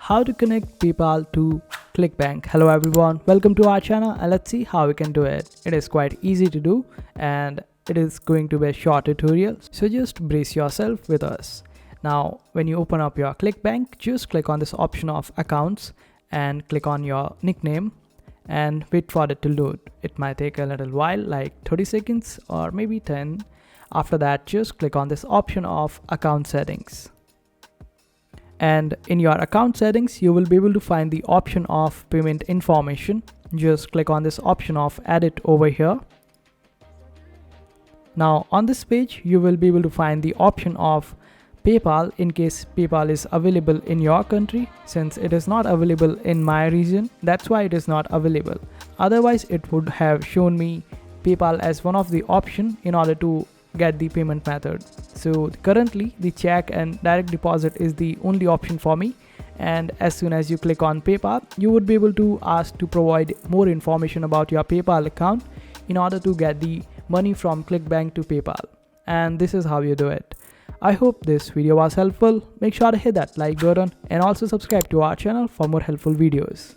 How to connect PayPal to Clickbank. Hello everyone, welcome to our channel and let's see how we can do it. It is quite easy to do and it is going to be a short tutorial, so just brace yourself with us. Now when you open up your Clickbank, just click on this option of accounts and click on your nickname and wait for it to load. It might take a little while, like 30 seconds or maybe 10. After that, just click on this option of account settings. And in your account settings, you will be able to find the option of payment information. Just click on this option of add it over here. Now on this page, you will be able to find the option of PayPal in case PayPal is available in your country. Since it is not available in my region, that's why it is not available. Otherwise, it would have shown me PayPal as one of the options in order to get the payment method. So currently the check and direct deposit is the only option for me, and as soon as you click on PayPal, you would be able to ask to provide more information about your PayPal account in order to get the money from Clickbank to PayPal. And this is how you do it. I hope this video was helpful. Make sure to hit that like button and also subscribe to our channel for more helpful videos.